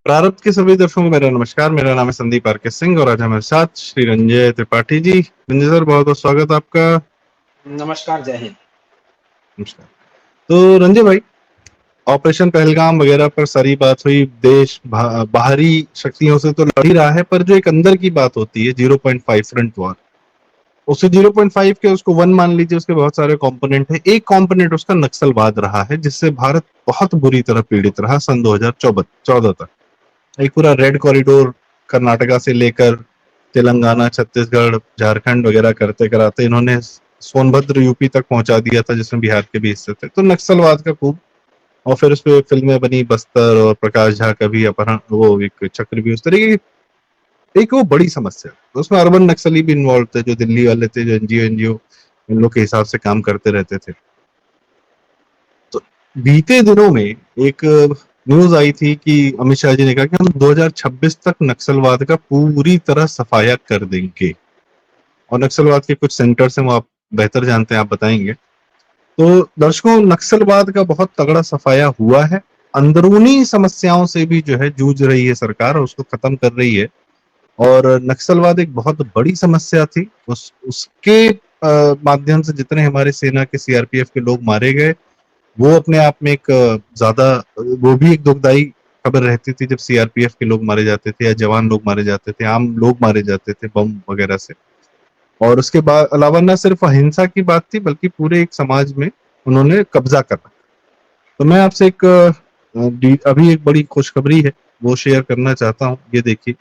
प्रारब्ध के सभी दर्शकों को मेरा नमस्कार। मेरा नाम है संदीप आर.के. सिंह और आज हमारे साथ श्री रंजय त्रिपाठी जी। रंजय सर, बहुत बहुत स्वागत आपका। नमस्कार, जय हिंद। नमस्कार। तो रंजय भाई, ऑपरेशन पहलगाम वगैरह पर सारी बात हुई। देश बाहरी शक्तियों से तो लड़ ही रहा है, पर जो एक अंदर की बात होती है 0.5 फ्रंट वॉर, उसे 0.5 के उसको 1 मान लीजिए। उसके बहुत सारे कंपोनेंट है। एक कंपोनेंट उसका नक्सलवाद रहा है, जिससे भारत बहुत बुरी तरह पीड़ित रहा सन 2014 तक। एक पूरा रेड कॉरिडोर कर्नाटका से लेकर तेलंगाना, छत्तीसगढ़, झारखंड वगैरह करते कराते इन्होंने सोनभद्र यूपी तक पहुंचा दिया था, जिसमें बिहार के भी हिस्से थे। तो नक्सलवाद का खूब, और फिर उस पर फिल्में बनी, बस्तर और प्रकाश झा का भी अपहरण, वो एक चक्रव्यूह, उस तरीके की एक वो बड़ी समस्या। तो उसमें अर्बन नक्सली भी इन्वॉल्व थे, जो दिल्ली वाले थे, जो एनजीओ इन लोग के हिसाब से काम करते रहते थे। तो बीते दिनों में एक न्यूज आई थी कि अमित शाह जी ने कहा कि हम 2026 तक नक्सलवाद का पूरी तरह सफाया कर देंगे। और नक्सलवाद के कुछ सेंटर्स हैं, वो आप बेहतर जानते हैं, आप बताएंगे। तो दर्शकों, नक्सलवाद का बहुत तगड़ा सफाया हुआ है। अंदरूनी समस्याओं से भी जो है जूझ रही है सरकार, और उसको खत्म कर रही है। और नक्सलवाद एक बहुत बड़ी समस्या थी। उसके माध्यम से जितने हमारे सेना के सीआरपीएफ के लोग मारे गए, वो अपने आप में एक ज्यादा, वो भी एक दुखदाई खबर रहती थी जब सीआरपीएफ के लोग मारे जाते थे, या जवान लोग मारे जाते थे, आम लोग मारे जाते थे बम वगैरह से। और उसके बाद अलावा न सिर्फ अहिंसा की बात थी, बल्कि पूरे एक समाज में उन्होंने कब्जा कर रखा। तो मैं आपसे एक अभी एक बड़ी खुशखबरी है, वो शेयर करना चाहता हूँ। ये देखिए,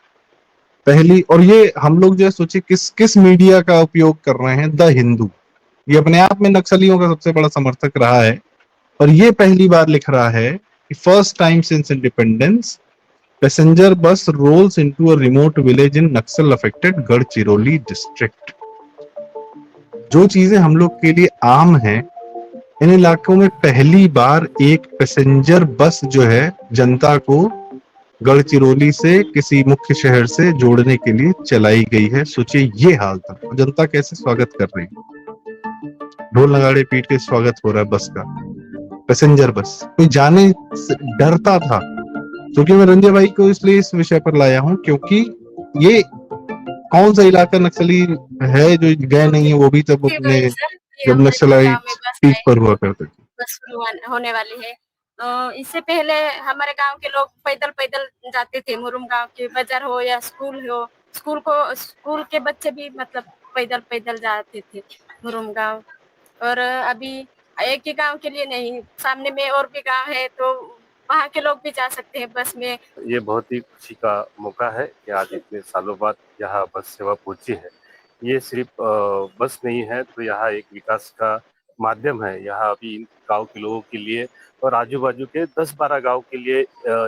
पहली, और ये हम लोग जो है सोचिए किस किस मीडिया का उपयोग कर रहे हैं। द हिंदू, ये अपने आप में नक्सलियों का सबसे बड़ा समर्थक रहा है, और ये पहली बार लिख रहा है कि first time since independence passenger bus rolls into a remote village in Naxal affected Gadchiroli district. जो चीजें हम लोग के लिए आम हैं, इन इलाकों में पहली बार एक पैसेंजर बस जो है जनता को गढ़चिरौली से किसी मुख्य शहर से जोड़ने के लिए चलाई गई है। सोचिए ये हाल था, जनता कैसे स्वागत कर रही है। ढोल नगाड़े पीट के स्वागत हो रहा है बस का, पैसेंजर बस। कोई जाने से डरता था। क्योंकि मैं रंजय भाई को इसलिए इस विषय पर लाया हूं, क्योंकि ये कौन सा इलाका नक्सली है जो गए नहीं है, वो भी तब अपने जब नक्सलाइट पीक पर हुआ करते थे। बस शुरू होने वाली है। इससे पहले हमारे गांव के लोग पैदल पैदल जाते थे। मुरुम गांव के बाजार हो या स्कूल हो, स्कूल के बच्चे भी मतलब पैदल पैदल जाते थे मुरुम गांव। और अभी एक ही गांव के लिए नहीं, सामने में और भी गांव है, तो वहाँ के लोग भी जा सकते हैं बस में। ये बहुत ही खुशी का मौका है कि आज इतने सालों बाद यहाँ बस सेवा पहुंची है। ये सिर्फ बस नहीं है, तो यहाँ एक विकास का माध्यम है। यहाँ अभी इन गांव के लोगों के लिए और आजू बाजू के 10-12 गांव के लिए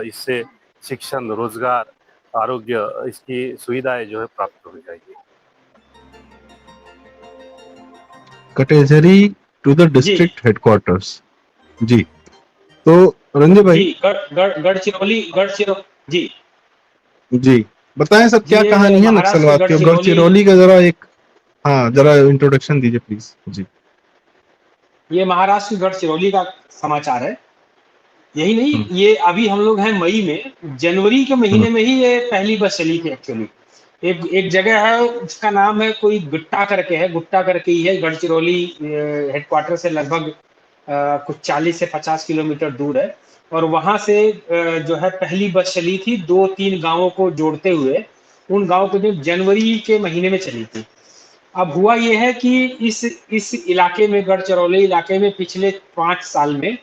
इससे शिक्षण, रोजगार, आरोग्य, इसकी सुविधाएं जो है प्राप्त हो जाएगी। कटेजरी टू द डिस्ट्रिक्ट हेडक्वार्टर्स। जी, तो रंजय भाई गढ़चिरौली जी जी बताएं सर, क्या कहानी है नक्सलवाद की। गढ़चिरौली का जरा एक, हाँ, जरा इंट्रोडक्शन दीजिए प्लीज। जी, ये महाराष्ट्र की गढ़चिरौली का समाचार है। यही नहीं, ये अभी हम लोग हैं मई में, जनवरी के महीने में ही ये पहली बस चली थी एक्चुअली। एक जगह है, उसका नाम है कोई गुट्टा करके ही है। गढ़चिरौली हेडक्वार्टर से लगभग कुछ 40 से 50 किलोमीटर दूर है। और वहां से जो है पहली बस चली थी 2-3 गांवों को जोड़ते हुए। उन गांवों को जो जनवरी के महीने में चली थी। अब हुआ ये है कि इस इलाके में, गढ़चिरौली इलाके में, पिछले 5 साल में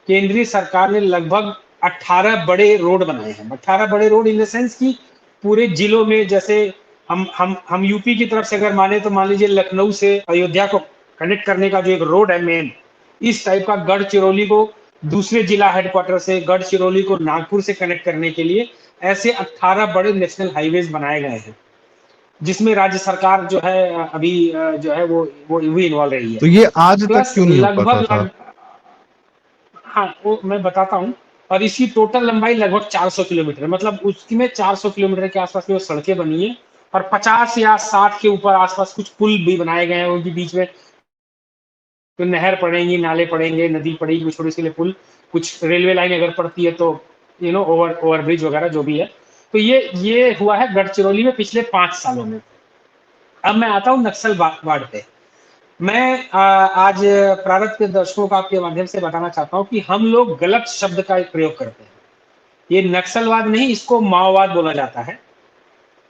केंद्रीय सरकार ने लगभग 18 बड़े रोड बनाए हैं। 18 बड़े रोड इन द सेंस कि पूरे जिलों में, जैसे हम यूपी की तरफ से अगर माने तो मान लीजिए लखनऊ से अयोध्या को कनेक्ट करने का जो एक रोड है मेन, इस टाइप का गढ़चिरौली को दूसरे जिला हेडक्वार्टर से, गढ़चिरौली को नागपुर से कनेक्ट करने के लिए ऐसे 18 बड़े नेशनल हाईवेज बनाए गए हैं, जिसमें राज्य सरकार जो है अभी जो है वो इन्वॉल्व रही है। तो ये आज तक क्यों नहीं हो पाता था? हाँ, वो मैं बताता हूँ। और इसकी टोटल लंबाई लगभग 400 किलोमीटर, मतलब उसकी में 400 किलोमीटर के आसपास में सड़कें बनी है, और 50 या 60 के ऊपर आसपास कुछ पुल भी बनाए गए हैं। उनके बीच में तो नहर पड़ेंगी, नाले पड़ेंगे, नदी पड़ेगी, कुछ छोटे से पुल, कुछ रेलवे लाइन अगर पड़ती है तो ओवरब्रिज वगैरह जो भी है। तो ये हुआ है गढ़चिरौली में पिछले 5 सालों में। अब मैं आता हूँ नक्सल वार्ड पे। मैं आज प्रारंभ के दर्शकों को आपके माध्यम से बताना चाहता हूँ कि हम लोग गलत शब्द का प्रयोग करते हैं। ये नक्सलवाद नहीं, इसको माओवाद बोला जाता है।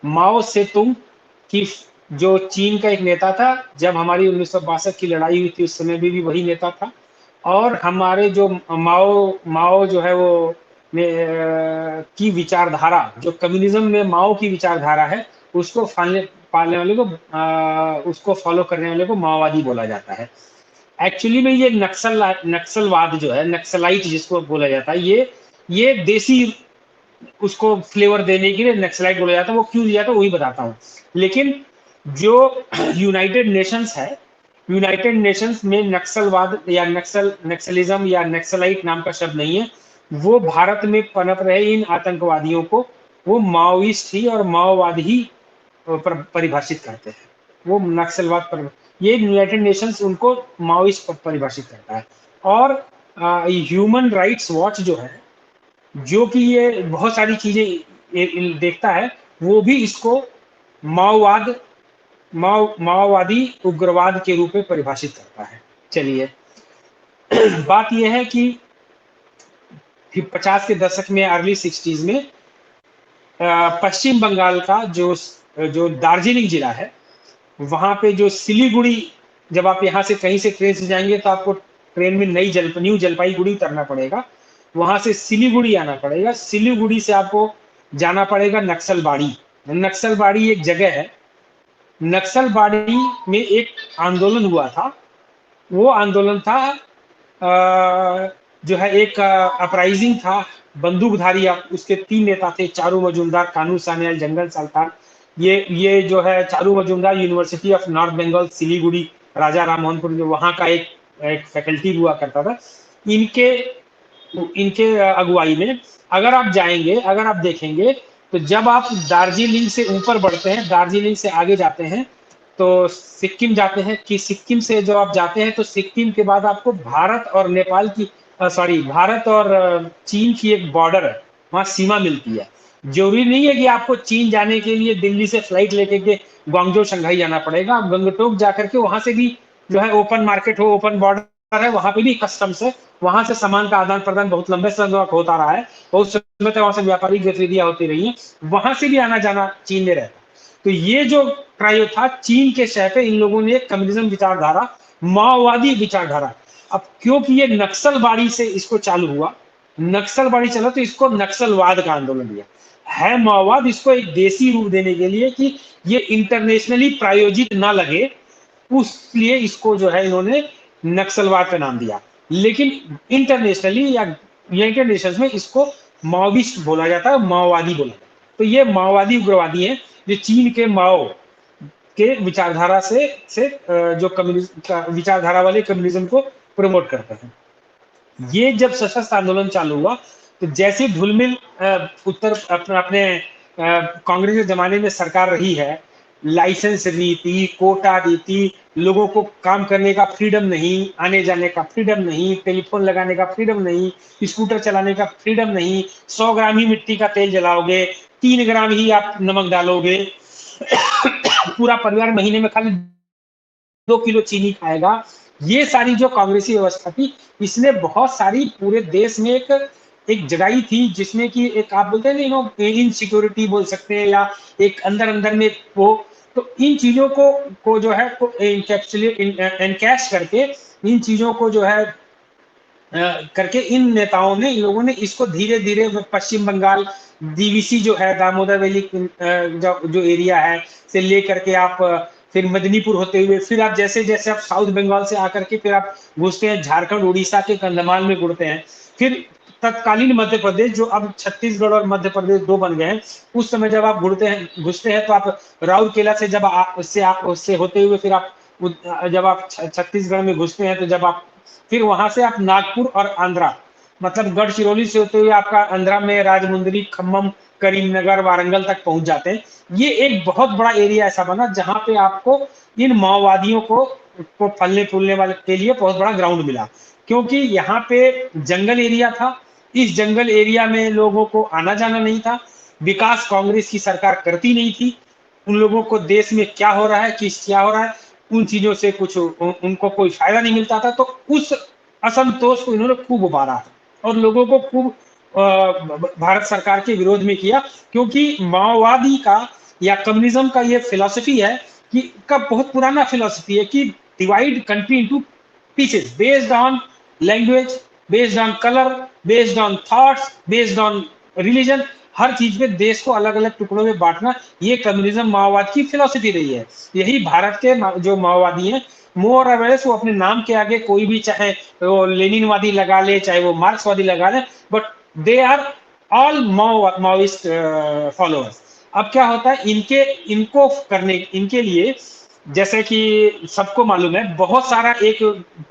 माओ से तुंग की जो चीन का एक नेता था, जब हमारी 1962 की लड़ाई हुई थी उस समय भी वही नेता था। और हमारे जो माओ माओ जो है वो की विचारधारा, जो कम्युनिज्म में माओ की विचारधारा है, उसको पालने वाले को उसको फॉलो करने वाले को माओवादी बोला जाता है। एक्चुअली में ये नक्सलवाद जो है, नक्सलाइट जिसको बोला जाता है, ये देसी उसको फ्लेवर देने के लिए नक्सलाइट बोला जाता है। वो क्यों दिया था वही बताता हूँ। लेकिन जो यूनाइटेड नेशंस है, यूनाइटेड नेशंस में नक्सलवाद या नक्सलिज्म या नक्सलाइट नाम का शब्द नहीं है। वो भारत में पनप रहे इन आतंकवादियों को वो माओइस्ट ही और माओवादी ही परिभाषित करते हैं। वो नक्सलवाद पर, ये यूनाइटेड नेशंस उनको माओइस्ट परिभाषित करता है। और ह्यूमन राइट्स वॉच जो है, जो कि ये बहुत सारी चीजें देखता है, वो भी इसको माओवादी उग्रवाद के रूप में परिभाषित करता है। चलिए, बात यह है कि 50 के दशक में, अर्ली 60s में पश्चिम बंगाल का जो दार्जिलिंग जिला है, वहां पे जो सिलीगुड़ी, जब आप यहाँ से कहीं से ट्रेन से जाएंगे तो आपको ट्रेन में न्यू जलपाईगुड़ी उतरना पड़ेगा, वहां से सिलीगुड़ी आना पड़ेगा, सिलीगुड़ी से आपको जाना पड़ेगा नक्सलबाड़ी। नक्सलबाड़ी एक जगह है। नक्सलबाड़ी में एक आंदोलन हुआ था। वो आंदोलन था जो है एक अपराइजिंग था। बंदूकधारी उसके 3 नेता थे, चारू मजूमदार, कानू सान्याल, जंगल सल्तान। ये जो है Charu Majumdar university of north Bengal Siliguri, Raja Rammohanpur, जो वहां का एक फैकल्टी हुआ करता था। इनके अगुवाई में अगर आप जाएंगे, अगर आप देखेंगे, तो जब आप दार्जिलिंग से ऊपर बढ़ते हैं, दार्जिलिंग से आगे जाते हैं तो सिक्किम जाते हैं, कि सिक्किम से जब आप जाते हैं तो सिक्किम के बाद आपको भारत और नेपाल की भारत और चीन की एक बॉर्डर है, वहां सीमा मिलती है। जरूरी नहीं है कि आपको चीन जाने के लिए दिल्ली से फ्लाइट लेके के ग्वांगजो शंघाई जाना पड़ेगा। आप गंगटोक जाकर के वहां से भी जो है ओपन मार्केट हो, ओपन बॉर्डर है, वहां पे भी कस्टम्स है। वहां से सामान का आदान प्रदान बहुत लंबे समय तक होता रहा है, बहुत समय तक वहां से व्यापारिक गतिविधियां होती रही है, वहां से भी आना जाना चीन में रहता। तो ये जो ट्रायो था, चीन के शहर पे इन लोगों ने कम्युनिज्म विचारधारा, माओवादी विचारधारा, अब क्योंकि ये नक्सलबाड़ी से इसको चालू हुआ, नक्सलबाड़ी चला तो इसको नक्सलवाद का आंदोलन दिया है। माओवाद इसको एक देसी रूप देने के लिए कि ये इंटरनेशनली प्रायोजित ना लगे, उसलिए इसको जो है इन्होंने नक्सलवाद का नाम दिया। लेकिन इंटरनेशनली या यूनाइटेड नेशंस में इसको माओविस्ट बोला जाता है, माओवादी बोला जाता है। तो ये माओवादी उग्रवादी हैं जो चीन के माओ के विचारधारा से जो कम्युनिज्म विचारधारा वाले कम्युनिज्म को प्रमोट करते हैं। ये जब सशस्त्र आंदोलन चालू हुआ तो जैसे ढुलमिल उत्तर अपने कांग्रेस के जमाने में सरकार रही है, लाइसेंस नीति, कोटा नीति, लोगों को काम करने का फ्रीडम नहीं, आने जाने का फ्रीडम नहीं, टेलीफोन लगाने का फ्रीडम नहीं, स्कूटर चलाने का फ्रीडम नहीं, 100 ग्राम ही मिट्टी का तेल जलाओगे, 3 ग्राम ही आप नमक डालोगे, पूरा परिवार महीने में खाली 2 किलो चीनी खाएगा। ये सारी जो कांग्रेसी व्यवस्था थी, इसने बहुत सारी पूरे देश में एक जगाई थी, जिसमें कि एक आप बोलते हैं ना, इनसिक्योरिटी बोल सकते हैं, या एक अंदर में वो, तो इन चीजों को जो है एनकैश करके, इन चीजों को जो है करके इन नेताओं ने, इन लोगों ने इसको धीरे धीरे पश्चिम बंगाल, डीवीसी जो है, दामोदर वैली जो एरिया है से लेकर के आप फिर मदनीपुर होते हुए, फिर आप जैसे जैसे आप साउथ बंगाल से आकर के फिर आप घुसते हैं झारखंड, उड़ीसा के कंधमाल में घुसते हैं, फिर तत्कालीन मध्य प्रदेश, जो अब छत्तीसगढ़ और मध्य प्रदेश 2 बन गए हैं, उस समय जब आप घुसते हैं तो आप राउरकेला से जब उससे होते हुए फिर आप जब आप छत्तीसगढ़ में घुसते हैं, तो जब आप फिर वहां से आप नागपुर और आंध्रा, मतलब गढ़चिरौली से होते हुए आपका आंध्रा में राजमुंदरी, खम्मम, करीमनगर, वारंगल तक पहुंच जाते हैं। ये एक बहुत बड़ा एरिया ऐसा बना जहां पे आपको इन माओवादियों को फलने फूलने वाले के लिए बहुत बड़ा ग्राउंड मिला, क्योंकि यहाँ पे जंगल एरिया था, इस जंगल एरिया में लोगों को आना जाना नहीं था, विकास कांग्रेस की सरकार करती नहीं थी, उन लोगों को देश में क्या हो रहा है, क्या हो रहा है, उन चीजों से कुछ उनको कोई फायदा नहीं मिलता था। तो उस असंतोष को इन्होंने खूब उबारा और लोगों को खूब भारत सरकार के विरोध में किया, क्योंकि माओवादी का या कम्युनिज्म का ये फिलॉसफी है कि का बहुत पुराना फिलॉसफी है कि divide country into pieces based on language, based on colour, based on thoughts, based on religion, हर चीज पे देश को अलग अलग टुकड़ों में बांटना, ये कम्युनिज्म माओवाद की फिलॉसफी रही है। यही भारत के जो माओवादी हैं, मोर और लेस वो अपने नाम के आगे कोई भी, चाहे वो लेनिनवादी लगा ले, चाहे वो मार्क्सवादी लगा ले, but they are all Maoist followers. अब क्या होता है, इनको करने इनके लिए, जैसे कि सबको मालूम है, बहुत सारा एक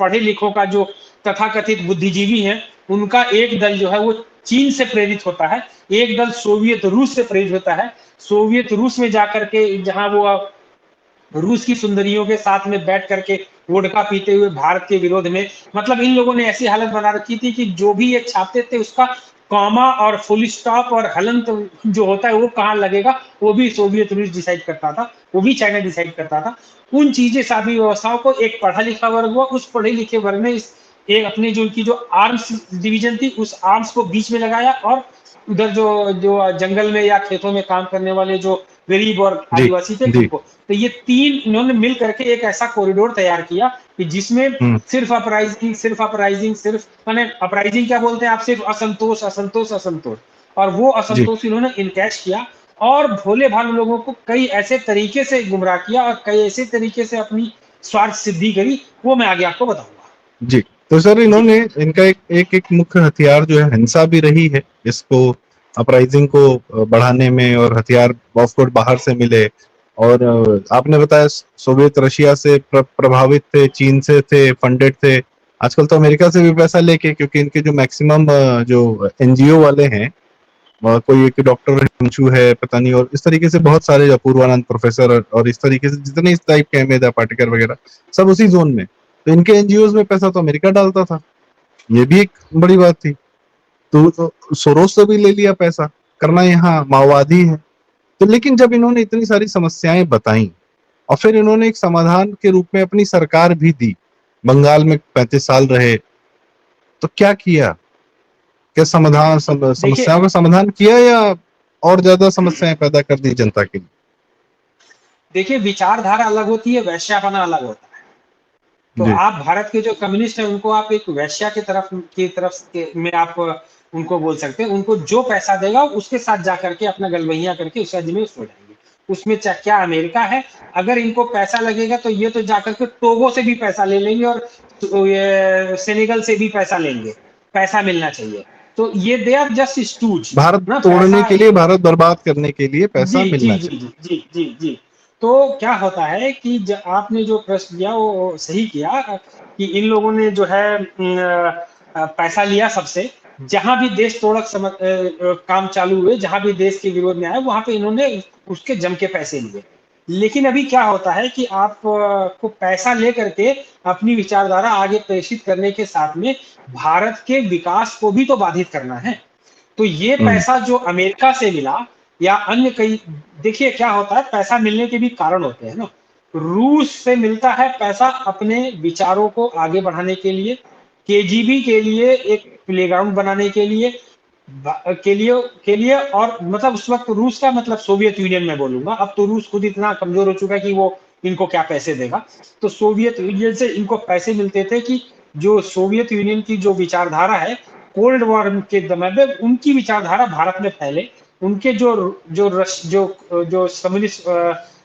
पढ़े लिखों का जो तथाकथित बुद्धिजीवी हैं, उनका एक दल जो है वो चीन से प्रेरित होता है, एक दल सोवियत रूस से प्रेरित होता है। सोवियत रूस में जाकर के जहां वो रूस की सुंदरियों के साथ में बैठ करके वोडका पीते हुए भारत के विरोध में, मतलब इन लोगों ने ऐसी हालत बना रखी थी कि जो भी ये छापते थे उसका कॉमा और फुल स्टॉप और हलंत जो होता है वो कहाँ लगेगा, वो भी सोवियत रूस डिसाइड करता था, वो भी चाइना डिसाइड करता था। उन चीजें सारी व्यवस्थाओं को एक पढ़ा लिखा वर्ग हुआ, उस पढ़े लिखे वर्ग ने एक अपनी जो उनकी जो आर्म्स डिवीजन थी, उस आर्म्स को बीच में लगाया, और उधर जो जो जंगल में या खेतों में काम करने वाले जो गरीब और जी आदिवासी थे जी। उनको, तो ये तीन इन्होंने मिल करके एक ऐसा कॉरिडोर तैयार किया कि जिसमें सिर्फ अपराइजिंग, सिर्फ माने अपराइजिंग क्या बोलते हैं आप, सिर्फ असंतोष असंतोष असंतोष, और वो जी असंतोष इन्होंने इनकैश किया और भोले भाले लोगों को कई ऐसे तरीके से गुमराह किया और कई ऐसे तरीके से अपनी स्वार्थ सिद्धि करी, वो मैं आगे आपको बताऊंगा। जी। तो सर जी इन्होंने इनका एक मुख्य हथियार जो है हिंसा भी रही है, इसको अपराइजिंग को बढ़ाने में, और हथियार ऑफकोर्स बाहर से मिले। और आपने बताया सोवियत रशिया से प्रभावित थे, चीन से थे, फंडेड थे, आजकल तो अमेरिका से भी पैसा लेके, क्योंकि इनके जो मैक्सिमम जो एनजीओ वाले हैं, कोई एक डॉक्टर हिमांशु है पता नहीं, और इस तरीके से बहुत सारे, अपूर्वानंद प्रोफेसर, और इस तरीके से जितने इस टाइप के मेधा पाटेकर वगैरह, सब उसी जोन में। तो इनके एनजीओ में पैसा तो अमेरिका डालता था, ये भी एक बड़ी बात थी। तो सोरोस से भी ले लिया पैसा, करना यहाँ माओवादी है। तो लेकिन जब इन्होंने इतनी सारी समस्याएं बताई और फिर इन्होंने एक समाधान के रूप में अपनी सरकार भी दी, बंगाल में 35 साल रहे, तो क्या किया? क्या देखिए, समस्याओं का समाधान किया, या और ज्यादा समस्याएं पैदा कर दी जनता के लिए? देखिए विचारधारा अलग होती है, वैश्यापना अलग होता है। तो जी आप भारत के जो कम्युनिस्ट हैं उनको आप एक वैश्या में आप उनको बोल सकते हैं, उनको जो पैसा देगा उसके साथ जा करके अपना गलबहिया करके उसका जिम्मे सो जाएंगे। उसमें क्या अमेरिका है, अगर इनको पैसा लगेगा तो ये तो जाकर के टोगो से भी पैसा ले लेंगे और ये सेनेगल से भी पैसा लेंगे, पैसा मिलना चाहिए। तो ये they are just stooge Bharat ना, तोड़ने पैसा। के लिए, भारत बर्बाद करने के लिए पैसा जी जी मिलना जी चाहिए। जी जी जी जी। तो क्या होता है कि आपने जो प्रश्न किया वो सही किया कि इन लोगों ने जो है पैसा लिया सबसे, जहां भी देश तोड़क काम चालू हुए, जहां भी देश के विरोध में आए, वहां पे इन्होंने उसके जम के पैसे लिए। लेकिन अभी क्या होता है कि आप को पैसा लेकर के अपनी विचारधारा आगे प्रेषित करने के साथ में भारत के विकास को भी तो बाधित करना है। तो ये हम्म पैसा जो अमेरिका से मिला या अन्य कई, देखिए क्या होता है, पैसा मिलने के भी कारण होते हैं ना। रूस से मिलता है पैसा अपने विचारों को आगे बढ़ाने के लिए, केजीबी के लिए एक प्लेग्राउंड बनाने के लिए, और मतलब उस वक्त रूस का मतलब सोवियत यूनियन में बोलूंगा, अब तो रूस खुद इतना कमजोर हो चुका है कि वो इनको क्या पैसे देगा। तो सोवियत यूनियन से इनको पैसे मिलते थे कि जो सोवियत यूनियन की जो विचारधारा है कोल्ड वॉर के समय में उनकी विचारधारा भारत में फैले, उनके जो जो रश जो जो कम्युनिस्ट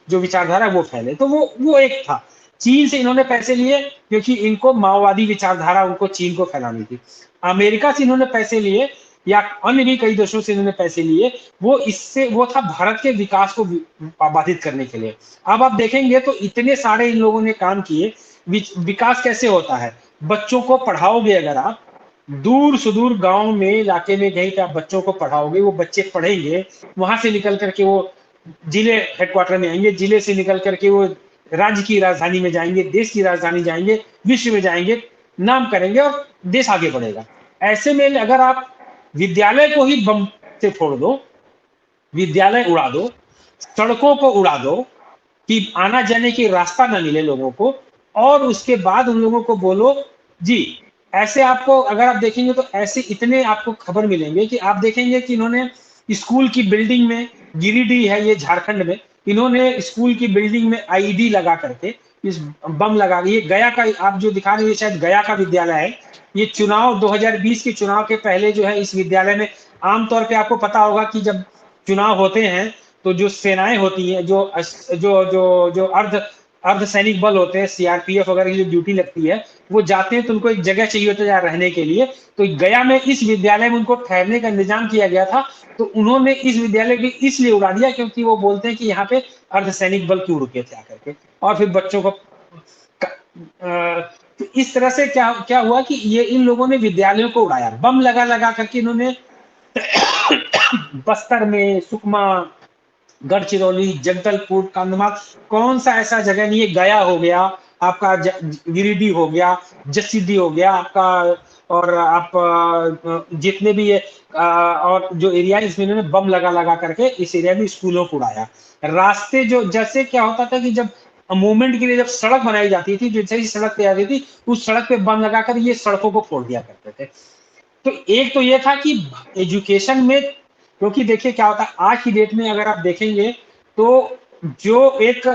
जो विचारधारा वो फैले। तो वो एक था। चीन से इन्होंने पैसे लिए क्योंकि इनको माओवादी विचारधारा उनको चीन को फैलानी थी। अमेरिका से इन्होंने पैसे लिए या अन्य भी कई देशों से इन्होंने पैसे लिए, वो था भारत के विकास को बाधित करने के लिए। अब आप देखेंगे तो इतने सारे इन लोगों ने काम किए। विकास कैसे होता है, बच्चों को पढ़ाओगे अगर आप दूर सुदूर गांव में इलाके में कहीं पे आप बच्चों को पढ़ाओगे, वो बच्चे पढ़ेंगे, वहां से निकल करके वो जिले हेडक्वार्टर में आएंगे, जिले से निकल करके वो राज्य की राजधानी में जाएंगे, देश की राजधानी जाएंगे, विश्व में जाएंगे, नाम करेंगे और देश आगे बढ़ेगा। ऐसे में अगर आप विद्यालय को ही बम से फोड़ दो, विद्यालय उड़ा दो, सड़कों को उड़ा दो कि आना जाने की रास्ता ना मिले लोगों को, और उसके बाद उन लोगों को बोलो जी। ऐसे आपको अगर आप देखेंगे तो ऐसे इतने आपको खबर मिलेंगे कि आप देखेंगे कि इन्होंने स्कूल की बिल्डिंग में, गिरिडीह है ये झारखंड में, इन्होंने स्कूल की बिल्डिंग में आईईडी लगा करके इस बम लगा, ये गया का आप जो दिखा रहे हैं शायद गया का विद्यालय है। ये चुनाव 2020 के चुनाव के पहले जो है इस विद्यालय में, आमतौर पे आपको पता होगा कि जब चुनाव होते हैं तो जो सेनाएं होती हैं, जो जो जो जो अर्ध सैनिक बल होते हैं, सीआरपीएफ वगैरह की जो ड्यूटी लगती है, वो जाते हैं तो उनको एक जगह चाहिए होता है रहने के लिए। तो गया में इस विद्यालय में उनको ठहरने का इंतजाम किया गया था, तो उन्होंने इस विद्यालय को इसलिए उड़ा दिया क्योंकि वो बोलते हैं कि यहाँ पे अर्धसैनिक बल क्यों रुके थे आकर के, और फिर बच्चों को तो इस तरह से क्या क्या हुआ कि ये इन लोगों ने विद्यालयों को उड़ाया, बम लगा लगा करके इन्होंने बस्तर में, सुकमा, गढ़चिरौली, जगदलपुर, कंधमाल, कौन सा ऐसा जगह नहीं है, गया हो गया आपका, गिरिडीह हो गया, जसीडीह हो गया आपका, और आप जितने भी ये और जो एरिया इसमें इन्होंने बम लगा लगा करके इस एरिया में स्कूलों को उड़ाया। रास्ते जो जैसे क्या होता था कि जब मूवमेंट के लिए जब सड़क बनाई जाती थी, जैसे ही सड़क तैयार होती थी, उस सड़क पे बम लगाकर ये सड़कों को फोड़ दिया करते थे। तो एक तो ये था कि एजुकेशन में, क्योंकि देखिए क्या होता है आज की डेट में अगर आप देखेंगे तो जो एक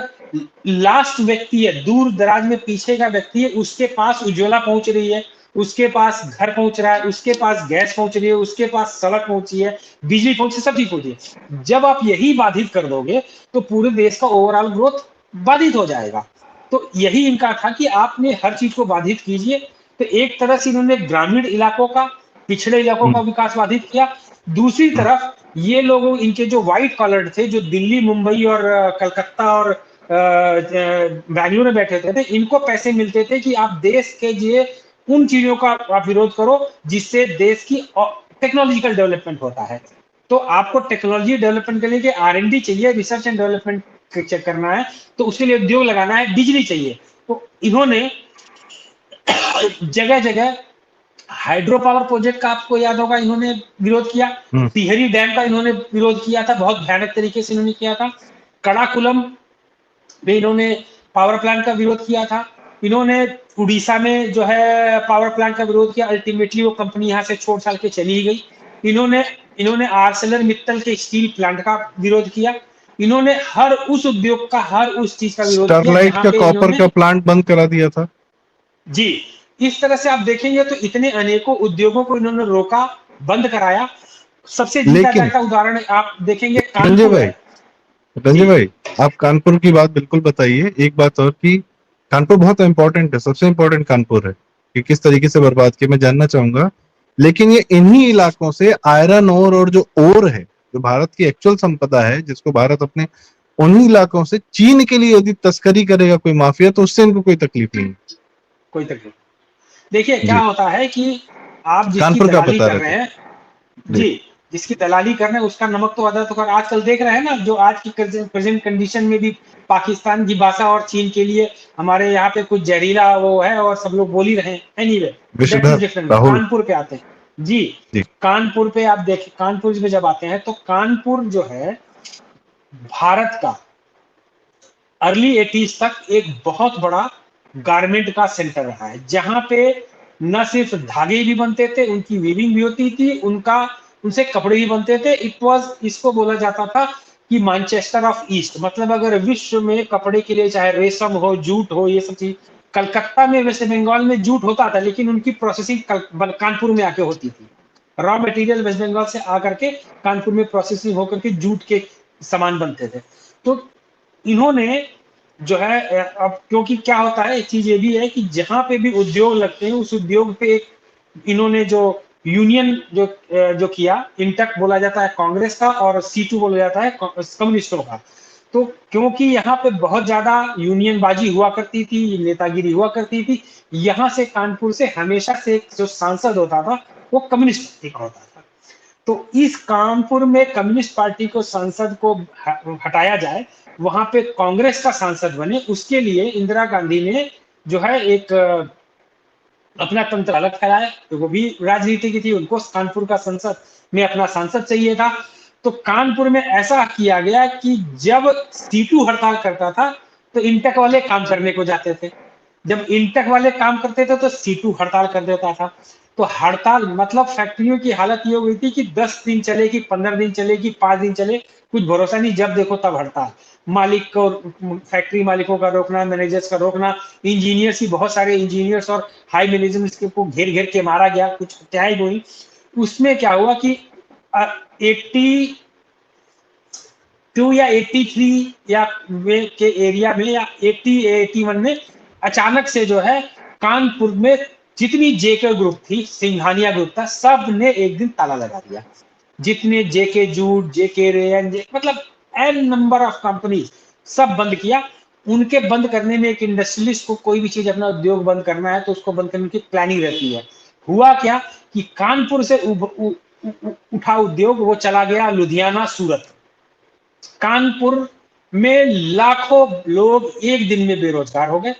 लास्ट व्यक्ति है, दूर दराज में पीछे का व्यक्ति है, उसके पास उज्ज्वला पहुंच रही है, उसके पास घर पहुंच रहा है, उसके पास गैस पहुंच रही है, उसके पास सड़क पहुंची है, बिजली पहुंची, सब चीज पहुंची है। जब आप यही बाधित कर दोगे तो पूरे देश का ओवरऑल ग्रोथ बाधित हो जाएगा। तो यही इनका था कि आपने हर चीज को बाधित कीजिए। तो एक तरह से इन्होंने ग्रामीण इलाकों का, पिछड़े इलाकों का विकास बाधित किया। दूसरी तरफ ये लोग, इनके जो व्हाइट कॉलर थे, जो दिल्ली, मुंबई और कलकत्ता और बेंगलुरु में बैठे थे, इनको पैसे मिलते थे कि आप देश के लिए उन चीजों का आप विरोध करो जिससे देश की टेक्नोलॉजिकल डेवलपमेंट होता है। तो आपको टेक्नोलॉजी डेवलपमेंट के लिए R&D चाहिए, रिसर्च एंड डेवलपमेंट करना है, तो उसके लिए उद्योग लगाना है, बिजली चाहिए। तो इन्होंने जगह जगह हाइड्रो पावर प्रोजेक्ट का आपको याद होगा इन्होंने विरोध किया, टिहरी डैम का इन्होंने विरोध किया था, बहुत भयानक तरीके से इन्होंने किया था। कड़ाकुलम में इन्होंने पावर प्लांट का विरोध किया था। इन्होंने उड़ीसा में जो है पावर प्लांट का विरोध किया, अल्टीमेटली वो कंपनी यहाँ से छोड़ छाड़ के चली गई। इन्होंने आर्सेलर मित्तल के स्टील प्लांट का विरोध किया। इन्होंने हर उस उद्योग का, हर उस चीज का विरोध किया। स्टरलाइट का कॉपर का प्लांट बंद करा दिया था जी। इस तरह से आप देखेंगे तो इतने अनेकों उद्योगों को इन्होंने रोका, बंद कराया। सबसे जीता जाता उदाहरण आप देखेंगे कानपुर है। रंजय भाई, आप कानपुर की बात बिल्कुल बताइए। एक बात और कि कानपुर बहुत इंपॉर्टेंट है, सबसे इंपॉर्टेंट कानपुर है कि किस तरीके से बर्बाद किया, मैं जानना चाहूंगा। लेकिन ये इन्हीं इलाकों से आयरन ओर और जो ओर है, जो भारत की एक्चुअल संपदा है, जिसको भारत अपने, उन्हीं इलाकों से चीन के लिए यदि तस्करी करेगा कोई माफिया तो उससे इनको कोई तकलीफ नहीं, कोई तकलीफ। देखिए क्या होता है कि आप जिसकी दलाली कर रहे हैं जी, जिसकी दलाली कर रहे हैं उसका नमक तो अदा तो कर। आजकल देख रहे हैं ना, जो आज की प्रेजेंट कंडीशन में भी पाकिस्तान की भाषा और चीन के लिए हमारे यहाँ पे कुछ जहरीला वो है और सब लोग बोल ही रहे हैं। एनीवे, कानपुर पे आते हैं जी। कानपुर पे आप देखिए, कानपुर में जब आते हैं तो कानपुर जो है भारत का अर्ली 80s तक एक बहुत बड़ा गारमेंट का सेंटर रहा है, जहां पे न सिर्फ धागे भी बनते थे, उनकी वीविंग भी होती थी, उनसे कपड़े भी बनते थे। इसको बोला जाता था कि मैनचेस्टर ऑफ ईस्ट। मतलब अगर विश्व में कपड़े के लिए चाहे रेशम हो, जूट हो, ये सब चीज, कलकत्ता में, वेस्ट बंगाल में जूट होता था, लेकिन उनकी प्रोसेसिंग कानपुर में आके होती थी। रॉ मटेरियल वेस्ट बंगाल से आकर के कानपुर में प्रोसेसिंग होकर के जूट के सामान बनते थे। तो इन्होंने जो है, अब क्योंकि क्या होता है, एक चीज ये भी है कि जहां पे भी उद्योग लगते हैं उस उद्योग पे इन्होंने जो यूनियन जो किया, इंटक बोला जाता है कांग्रेस का और C2 बोला जाता है कम्युनिस्टों का। तो क्योंकि यहाँ पे बहुत ज्यादा यूनियनबाजी हुआ करती थी, नेतागिरी हुआ करती थी, यहाँ से कानपुर से हमेशा से जो सांसद होता था वो कम्युनिस्ट पार्टी का होता था। तो इस कानपुर में कम्युनिस्ट पार्टी को सांसद को हटाया जाए, वहां पे कांग्रेस का सांसद बने, उसके लिए इंदिरा गांधी ने जो है एक अपना तंत्र अलग फैलाया, तो वो भी राजनीति की थी, उनको कानपुर का संसद में अपना सांसद चाहिए था। तो कानपुर में ऐसा किया गया कि जब सीटू हड़ताल करता था तो इंटक वाले काम करने को जाते थे, जब इंटक वाले काम करते थे तो सीटू हड़ताल कर देता था। तो हड़ताल मतलब फैक्ट्रियों की हालत ये हो गई थी कि 10 दिन चलेगी, 15 दिन चलेगी, 5 दिन चले, कुछ भरोसा नहीं, जब देखो तब हड़ताल। मालिक को, फैक्ट्री मालिकों का रोकना, मैनेजर्स का रोकना, इंजीनियर्स ही, बहुत सारे इंजीनियर्स और हाई मैनेजमेंट को घेर घेर के मारा गया, कुछ क्या ही हुई। उसमें क्या हुआ कि 82 या 83 या वे के एरिया में, या 80 या 81 में अचानक से जो है कानपुर में जितनी जेके ग्रुप थी, सिंघानिया ग्रुप था, सब ने एक दिन ताला लगा दिया। जितने जेके जूट, जेके रेयन, मतलब एन नंबर ऑफ कंपनी, सब बंद किया। उनके बंद करने में एक इंडस्ट्रियलिस्ट को कोई भी चीज, अपना उद्योग बंद करना है तो उसको बंद करने की प्लानिंग रहती है। हुआ क्या कि कानपुर से उठा उद्योग वो चला गया लुधियाना, सूरत। कानपुर में लाखों लोग एक दिन में बेरोजगार हो गए।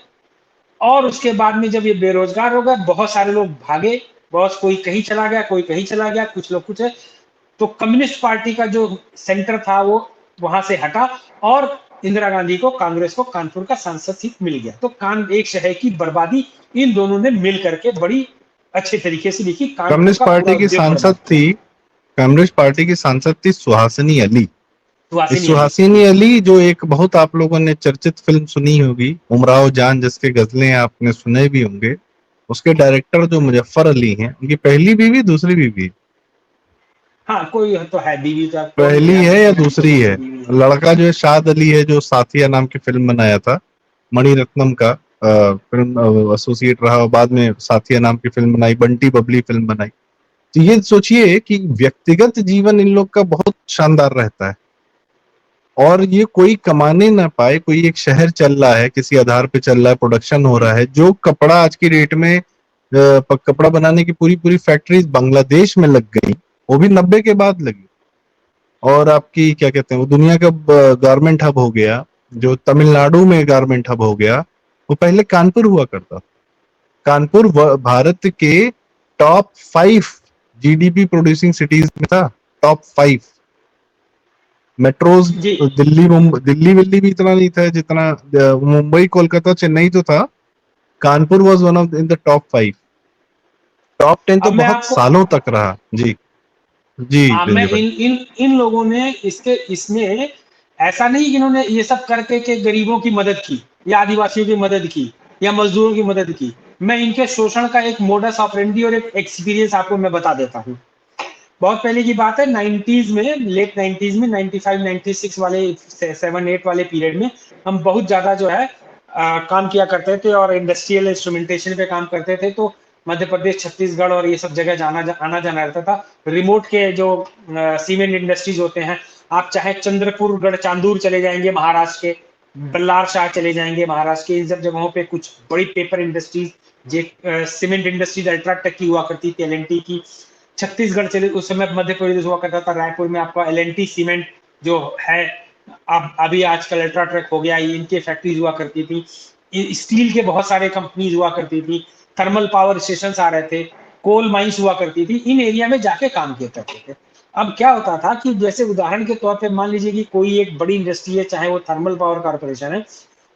और उसके बाद में जब ये बेरोजगार हो गए, बहुत सारे लोग भागे, बहुत, कोई कहीं चला गया, कोई कहीं चला गया, कुछ लोग कुछ है। तो कम्युनिस्ट पार्टी का जो सेंटर था वो वहां से हटा और इंदिरा गांधी को, कांग्रेस को कानपुर का सांसद सीट मिल गया। तो एक शहर की बर्बादी इन दोनों ने मिल करके बड़ी अच्छे तरीके से लिखी। कानपुर कम्युनिस्ट का पूरा पार्टी की उद्योग सांसद बर्बाद। थी, कम्युनिस्ट पार्टी की सांसद थी सुहासिनी अली। इस सुहासिनी अली। सुहासिनी अली जो एक बहुत, आप लोगों ने चर्चित फिल्म सुनी होगी, उमराव जान, जिसके गजलें आपने सुने भी होंगे, उसके डायरेक्टर जो मुजफ्फर अली हैं, उनकी पहली बीवी, दूसरी बीवी, हाँ, कोई तो है बीवी का, कौन पहली याद है या नहीं, नाम तो दूसरी मुझे है? बीवी है। लड़का जो है शाद अली है, जो साथिया नाम की फिल्म बनाया था, मणिरत्नम का फिल्म एसोसिएट रहा, और बाद में साथिया नाम की फिल्म बनाई, बंटी बबली फिल्म बनाई। तो ये सोचिए कि व्यक्तिगत जीवन इन लोग का बहुत शानदार रहता है, और ये कोई कमाने ना पाए, कोई एक शहर चल रहा है, किसी आधार पे चल रहा है, प्रोडक्शन हो रहा है। जो कपड़ा आज की डेट में कपड़ा बनाने की पूरी पूरी फैक्ट्रीज बांग्लादेश में लग गई, वो भी 90 के बाद लगी। और आपकी क्या कहते हैं, वो दुनिया का गारमेंट हब हो गया, जो तमिलनाडु में गारमेंट हब हो गया, वो पहले कानपुर हुआ करता था। कानपुर भारत के टॉप 5 जीडीपी प्रोड्यूसिंग सिटीज में था, टॉप 5 मेट्रोज। जी। दिल्ली विल्ली भी इतना नहीं था जितना मुंबई, कोलकाता, चेन्नई तो था। Kanpur was one of in the top 5। Top 10 तो अब मैं बहुत आपको, सालों तक रहा। जी जी हाँ, मैं रंजय भाई। इन इन इन लोगों ने इसमें ऐसा नहीं कि इन्होंने ये सब करके के गरीबों की मदद की, या आदिवासियों की मदद की, या मजदूरों की मदद की। मैं इनके शोषण का एक मोडस ऑपरेंडी और एक एक्सपीरियंस आपको मैं बता देता हूँ। बहुत पहले की बात है, 90s में, लेट 90s में, 95 96 वाले, 7 8 वाले पीरियड में हम बहुत ज्यादा जो है काम किया करते थे और इंडस्ट्रियल इंस्ट्रूमेंटेशन पे काम करते थे। तो मध्य प्रदेश, छत्तीसगढ़ और ये सब जगह आना जाना रहता था। रिमोट के जो सीमेंट इंडस्ट्रीज होते हैं, आप चाहे चंद्रपुर, गढ़चांदूर चले जाएंगे महाराष्ट्र के, बल्लार शाह चले जाएंगे महाराष्ट्र के, इन सब जगहों पे कुछ बड़ी paper industries, cement industries UltraTech की हुआ करती थी, एलएनटी की। छत्तीसगढ़ चले, उस समय मध्य प्रदेश हुआ करता था, रायपुर में आपका एलएनटी सीमेंट जो है, अब अभी आजकल अल्ट्राटेक हो गया, इनकी फैक्ट्रीज हुआ करती थी। स्टील के बहुत सारे कंपनीज हुआ करती थी, थर्मल पावर स्टेशन आ रहे थे, कोल माइंस हुआ करती थी। इन एरिया में जाके काम किया करते थे। अब क्या होता था कि जैसे उदाहरण के तौर पे मान लीजिए कि कोई एक बड़ी इंडस्ट्री है, चाहे वो थर्मल पावर कॉर्पोरेशन है,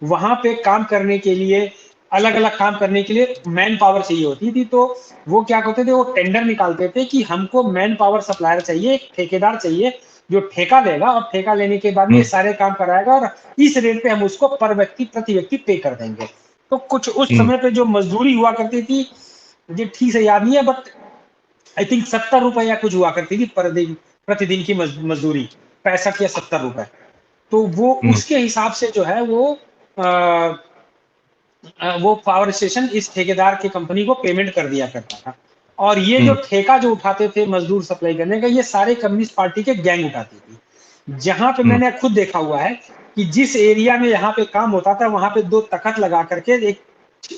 वहां पे काम करने के लिए, अलग अलग काम करने के लिए मैन पावर चाहिए होती थी। तो वो क्या करते थे, वो टेंडर निकालते थे कि हमको मैन पावर सप्लायर चाहिए, ठेकेदार चाहिए, जो ठेका देगा, और ठेका लेने के बाद में ये सारे काम कराएगा, और इस रेट पे हम उसको पर व्यक्ति, प्रति व्यक्ति पे कर देंगे। तो कुछ उस समय पे जो मजदूरी हुआ करती थी, मुझे ठीक से याद नहीं है, बट आई थिंक 70 रुपए या कुछ हुआ करती थी पर दिन, प्रतिदिन की मजदूरी, 65 या 70 रुपए। तो वो उसके हिसाब से जो है वो पावर स्टेशन इस ठेकेदार की कंपनी को पेमेंट कर दिया करता था। और ये जो ठेका जो उठाते थे मजदूर सप्लाई करने का, ये सारे कम्युनिस्ट पार्टी के गैंग उठाती थी। जहां पे मैंने खुद देखा हुआ है कि जिस एरिया में यहाँ पे काम होता था, वहां पे 2 तख्त लगा करके, एक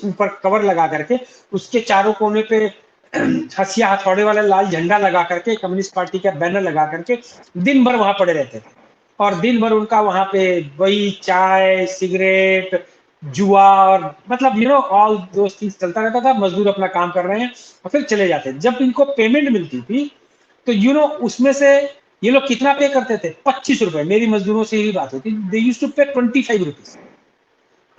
ऊपर कवर लगा करके, उसके चारों कोने पे हंसिया हथौड़े वाला लाल झंडा लगा करके, कम्युनिस्ट पार्टी का बैनर लगा करके दिन भर वहां पड़े रहते थे। और दिन भर उनका वहां पे वही चाय, सिगरेट, जुआ और मतलब ऑल दोस थिंग्स चलता रहता था। मजदूर अपना काम कर रहे हैं और फिर चले जाते। जब इनको पेमेंट मिलती थी तो उसमें से ये लोग कितना पे करते थे? 25 रुपए। मेरी मजदूरों से ही बात होती, दे यूज्ड टू पे 25 रुपीज।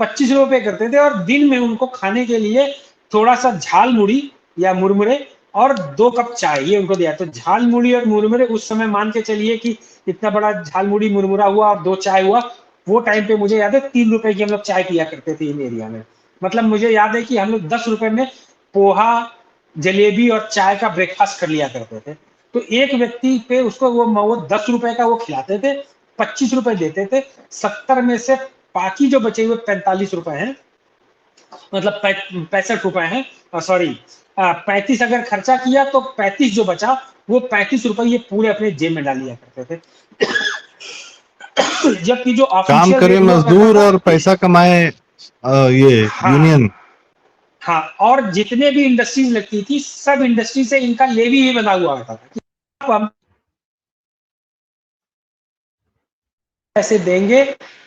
25 रुपए करते थे और दिन में उनको खाने के लिए थोड़ा सा झाल मुड़ी या मुरमुरे और 2 कप चाय ये उनको दिया। तो झाल मुड़ी और मुरमुरे उस समय मान के चलिए कि इतना बड़ा झाल मुड़ी मुरमुरा हुआ और 2 चाय हुआ। वो टाइम पे मुझे याद है 3 रुपए की हम लोग चाय पिया करते थे इन एरिया में। मतलब मुझे याद है कि हम लोग 10 रुपए में पोहा, जलेबी और चाय का ब्रेकफास्ट कर लिया करते थे। तो एक व्यक्ति पे उसको वो 10 रुपए का वो खिलाते थे, 25 रुपए देते थे। 70 में से बाकी जो बचे हुए 45 रुपए हैं, मतलब 65 रुपए हैं, सॉरी 35 अगर खर्चा किया तो 35 जो बचा वो 35 रुपए ये पूरे अपने जेब में डाल लिया करते थे। जबकि जो काम ऑफिशियल करे रेट हुआ करता मजदूर था, और पैसा कमाए ये हाँ यूनियन। हाँ, और जितने भी इंडस्ट्रीज लगती थी सब इंडस्ट्री से इनका लेवी ही बना हुआ होता था कि आप हम पैसे देंगे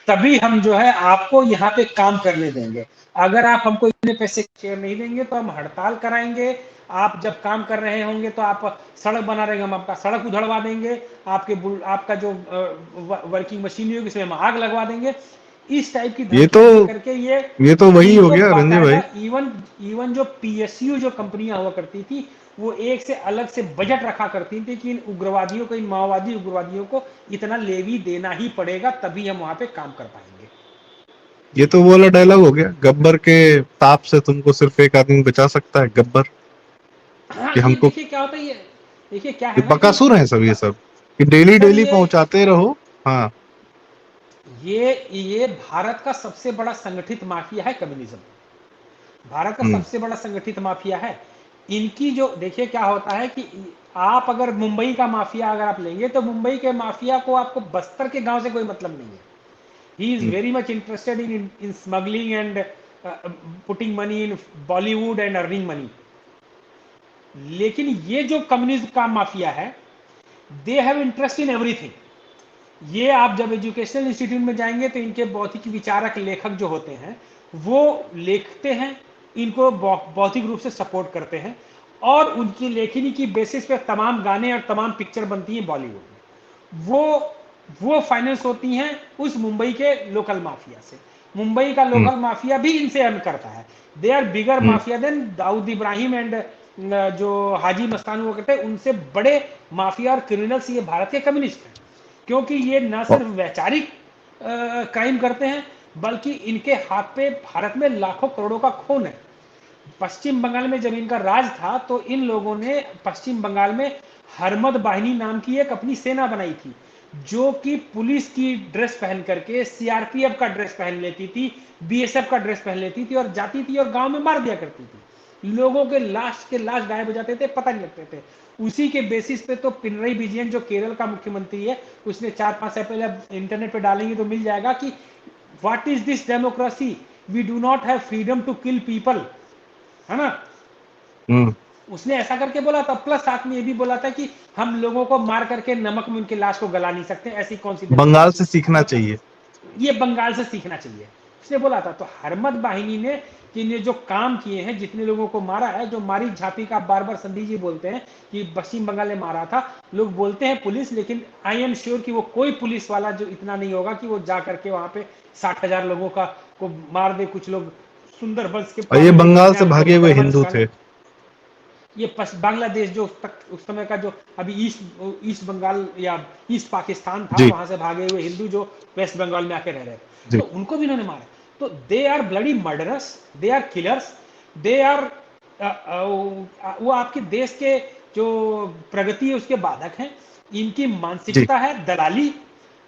तभी हम जो है आपको यहाँ पे काम करने देंगे। अगर आप हमको इतने पैसे शेयर नहीं देंगे तो हम हड़ताल कराएंगे। आप जब काम कर रहे होंगे तो आप सड़क बना रहे हैं, हम आपका सड़क उधड़वा देंगे। आपका जो वर्किंग मशीनरी होगी उसमें हम आग लगवा देंगे। इस टाइप की ये धमकियां दे करके ये तो वही हो इनको गया रंजय भाई। बाकायदा इवन जो पीएसयू जो कंपनियां हुआ करती थी वो एक से अलग से बजट रखा करती थी कि इन उग्रवादियों को, इन माओवादी उग्रवादियों को इतना लेवी देना ही पड़ेगा तभी हम वहां पे काम कर पाएंगे। ये तो वो वाला डायलॉग हो गया, गब्बर के ताप से तुमको सिर्फ एक आदमी बचा सकता है, गब्बर। हाँ, कि ये हमको देखिए क्या होता है, ये देखिए क्या ये है ना कि बकासुर है सब, ये सब कि डेली सर डेली पहुंचाते रहो। हाँ। ये भारत का सबसे बड़ा संगठित माफिया है कम्युनिज्म। भारत का सबसे बड़ा संगठित माफिया है। इनकी जो देखिए क्या होता है कि आप अगर मुंबई का माफिया अगर आप लेंगे तो मुंबई के माफिया को आपको बस्तर के गांव से कोई मतलब नहीं है। He is very much interested in smuggling and putting money in Bollywood and earning money. लेकिन ये जो कम्युनिज्म का माफिया है, they have interest in everything. ये आप जब एजुकेशनल इंस्टीट्यूट में जाएंगे तो इनके बौद्धिक विचारक लेखक जो होते हैं वो लिखते हैं, इनको बौद्धिक रूप से सपोर्ट करते हैं और उनकी लेखनी की बेसिस पे तमाम गाने और तमाम पिक्चर बनती हैं बॉलीवुड में। वो फाइनेंस होती हैं उस मुंबई के लोकल माफिया से। मुंबई का लोकल माफिया भी इनसे अर्न करता है। They are bigger mafia than Dawood Ibrahim and जो हाजी मस्तान हुआ करते हैं, उनसे बड़े माफिया और क्रिमिनल्स ये भारत के कम्युनिस्ट हैं। क्योंकि ये न सिर्फ वैचारिक क्राइम करते हैं बल्कि इनके हाथ पे भारत में लाखों करोड़ों का खून है। पश्चिम बंगाल में जब इनका राज था तो इन लोगों ने पश्चिम बंगाल में हरमद बाहिनी नाम की एक अपनी सेना बनाई थी जो कि पुलिस की ड्रेस पहन करके सीआरपीएफ का ड्रेस पहन लेती थी, बीएसएफ का ड्रेस पहन लेती थी और जाती थी और गांव में मार दिया करती थी। लोगों के लाश गायब हो जाते थे, पता नहीं लगते थे। उसी के बेसिस पे तो पिनरई विजयन जो केरल का मुख्यमंत्री है उसने 4-5 साल पहले इंटरनेट पे डालेंगे तो मिल जाएगा कि what is this democracy, we do not have freedom to kill people, है ना। उसने ऐसा करके बोला था। प्लस साथ में ये भी बोला था कि हम लोगों को मार करके नमक में उनके लाश को गला नहीं सकते, ऐसी कौन सी बंगाल से डेमोक्रेसी। सीखना चाहिए, ये बंगाल से सीखना चाहिए उसने बोला था। तो हरमद बाहिनी ने जो काम किए हैं, जितने लोगों को मारा है, जो मारी झापी का बार बार संधि जी बोलते हैं कि पश्चिम बंगाल ने मारा था। लोग बोलते हैं पुलिस, लेकिन आई एम श्योर कि वो कोई पुलिस वाला जो इतना नहीं होगा कि वो जा करके वहां पे 60,000 लोगों को मार दे। कुछ लोग सुंदरबंस के और ये बंगाल से भागे हुए हिंदू थे। ये बांग्लादेश जो तक उस समय का जो अभी ईस्ट बंगाल या ईस्ट पाकिस्तान था, वहां से भागे हुए हिंदू जो वेस्ट बंगाल में आके रह रहे थे, तो उनको भी इन्होंने मारा। तो they are bloody murderous, they are killers, they are वो आपके देश के जो प्रगति है उसके बाधक हैं। इनकी मानसिकता है दलाली,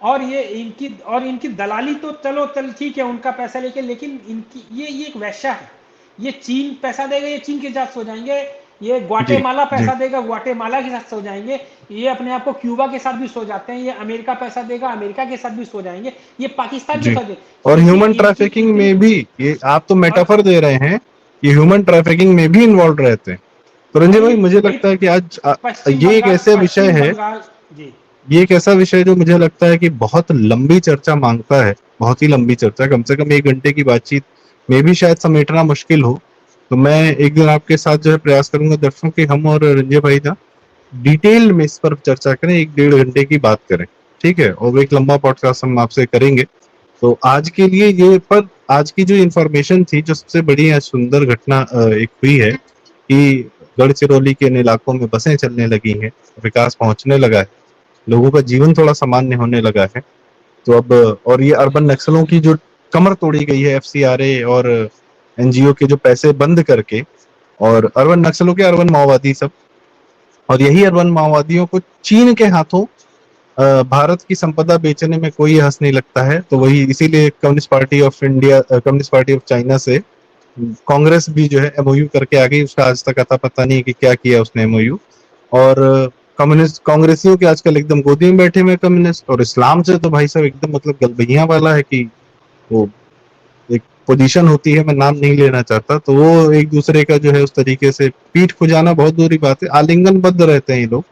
और इनकी दलाली तो चलो ठीक है उनका पैसा लेके, लेकिन इनकी ये एक वैश्या है। ये चीन पैसा देगा, ये चीन के साथ सो जाएंगे। ये ग्वाटेमाला पैसा देगा, ग्वाटेमाला के साथ सो जाएंगे। ये अपने आप को क्यूबा के साथ भी सो जाते हैं। ये अमेरिका पैसा देगा, अमेरिका के साथ भी सो जाएंगे। ये पाकिस्तान के साथ। और ह्यूमन ट्रैफिकिंग में भी, ये आप तो मेटाफर दे रहे हैं, ये ह्यूमन ट्रैफिकिंग में भी इन्वॉल्व रहते हैं। तो रंजय भाई मुझे लगता है कि आज ये एक ऐसे विषय है, ये एक ऐसा विषय जो मुझे लगता है कि बहुत लंबी चर्चा मांगता है, बहुत ही लंबी चर्चा, कम से कम 1 घंटे की बातचीत में भी शायद समेटना मुश्किल हो। तो मैं एक दिन आपके साथ जो है प्रयास करूंगा दर्शकों कि हम और रंजय भाई ना डिटेल में इस पर चर्चा करें, 1-1.5 घंटे की बात करें, ठीक है, और एक लंबा पॉडकास्ट हम आपसे करेंगे। तो आज के लिए ये, पर आज की जो इंफॉर्मेशन थी, जो सबसे बड़ी या सुंदर घटना एक हुई है कि गढ़चिरौली के इन इलाकों में बसें चलने लगी हैं, विकास पहुंचने लगा है, लोगों का जीवन थोड़ा सामान्य होने लगा है। तो अब और ये अर्बन नक्सलों की जो कमर तोड़ी गई है एफसीआरए और एनजीओ के जो पैसे बंद करके, और अर्बन नक्सलों के अर्बन माओवादी सब, और यही अर्बन माओवादियों को चीन के हाथों भारत की संपदा बेचने में कोई हंस नहीं लगता है। तो वही इसीलिए communist party of India, communist party of China से कांग्रेस भी जो है एमओयू करके आ गई। उसका आज तक अता पता नहीं कि क्या किया उसने एमओयू। और कम्युनिस्ट कांग्रेसियों के आजकल एकदम गोदी में बैठे हुए कम्युनिस्ट, और इस्लाम से तो भाई साहब एकदम मतलब गलबैया वाला है कि वो एक पोजीशन होती है, मैं नाम नहीं लेना चाहता, तो वो एक दूसरे का जो है उस तरीके से पीठ खुजाना बहुत दूरी बात है, आलिंगनबद्ध रहते हैं ये लोग,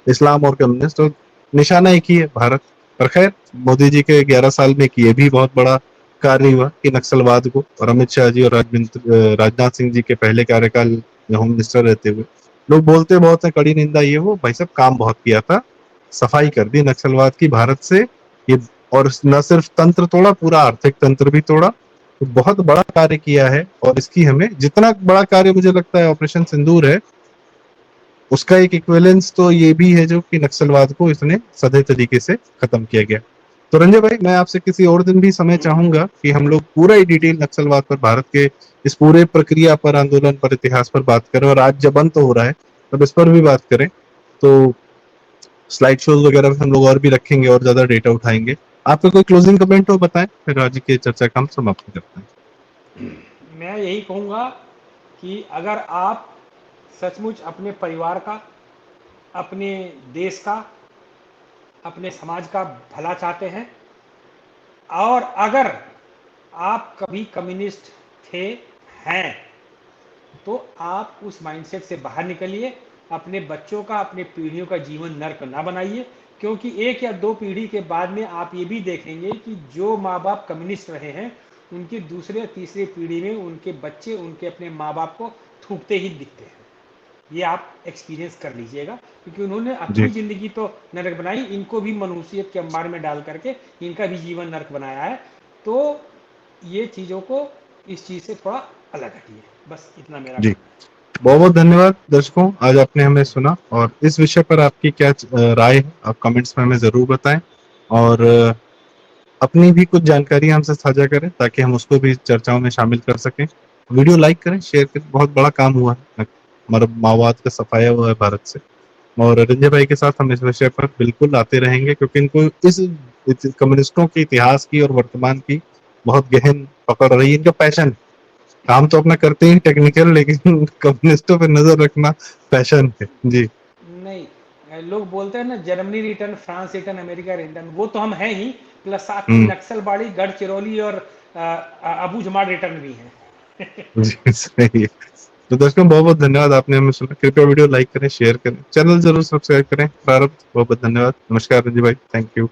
इस्लाम और कम्युनिस्ट, और निशाना एक ही है, भारत। पर खैर, मोदी जी के 11 साल में किए भी बहुत बड़ा कार्य हुआ कि नक्सलवाद को, और अमित शाह जी और राजनाथ सिंह जी के पहले कार्यकाल में होम मिनिस्टर रहते हुए, लोग बोलते बहुत है कड़ी निंदा ये वो, भाई साहब काम बहुत किया था, सफाई कर दी नक्सलवाद की भारत से ये। और न सिर्फ तंत्र तोड़ा, पूरा आर्थिक तंत्र भी तोड़ा। तो बहुत बड़ा कार्य किया है, और इसकी हमें, जितना बड़ा कार्य मुझे लगता है ऑपरेशन सिंदूर है, उसका एक इक्विवेलेंस तो ये भी है जो कि नक्सलवाद को इसने सधे तरीके से खत्म किया गया। तो रंजय भाई, मैं आपसे किसी और दिन भी समय चाहूंगा कि हम लोग पूरा ही डिटेल नक्सलवाद पर, भारत के इस पूरे प्रक्रिया पर, आंदोलन पर, इतिहास पर बात करें, और आज जब अंत हो रहा है तब इस पर भी बात करें। तो स्लाइड शोज वगैरह में हम लोग और भी रखेंगे और ज्यादा डेटा उठाएंगे। आपका कोई क्लोजिंग कमेंट हो बताएं, फिर आज की चर्चा का हम समाप्त करते हैं। मैं यही कहूँगा कि अगर आप सचमुच अपने परिवार का, अपने देश का, अपने समाज का भला चाहते हैं, और अगर आप कभी कम्युनिस्ट थे, हैं, तो आप उस माइंडसेट से बाहर निकलिए। अपने बच्चों का, अपने पीढ़ियों का जीवन नर्क ना बनाइए, क्योंकि 1 या 2 पीढ़ी के बाद में आप ये भी देखेंगे कि जो माँ बाप कम्युनिस्ट रहे हैं, उनकी दूसरे या तीसरे पीढ़ी में उनके बच्चे उनके अपने माँ बाप को थूकते ही दिखते हैं। ये आप एक्सपीरियंस कर लीजिएगा, क्योंकि उन्होंने अपनी जिंदगी तो नरक बनाई, इनको भी मनुष्यत के अंबार में डाल करके इनका भी जीवन नरक बनाया है। तो ये चीज़ों को, इस चीज़ से थोड़ा अलग हटिए, बस इतना मेरा। जी, बहुत बहुत धन्यवाद दर्शकों, आज आपने हमें सुना, और इस विषय पर आपकी क्या राय है आप कमेंट्स में हमें जरूर बताएं, और अपनी भी कुछ जानकारी हमसे साझा करें ताकि हम उसको भी चर्चाओं में शामिल कर सकें। वीडियो लाइक करें, शेयर करें, बहुत बड़ा काम हुआ है, हमारा माओवाद का सफाया हुआ है भारत से। और रंजय भाई के साथ हम इस विषय पर बिल्कुल आते रहेंगे, क्योंकि इनको इस कम्युनिस्टों के इतिहास की और वर्तमान की बहुत गहन पकड़ रही है, इनका पैशन। काम तो अपना करते ही टेक्निकल, लेकिन कम्युनिस्टों पर नजर रखना पैशन है। जी नहीं, लोग बोलते हैं ना, Germany return, France return, America return, वो तो हम हैं ही, प्लस साथ में नक्सलबाड़ी, गढ़चिरौली और अबूझमाड़ रिटर्न भी हैं। जी, सही है। तो दर्शकों, बहुत बहुत धन्यवाद, आपने हमें सुना। कृपया वीडियो लाइक करें, शेयर करें, चैनल जरूर सब्सक्राइब करें। प्रारब्ध, बहुत बहुत धन्यवाद। नमस्कार रंजय भाई, थैंक यू।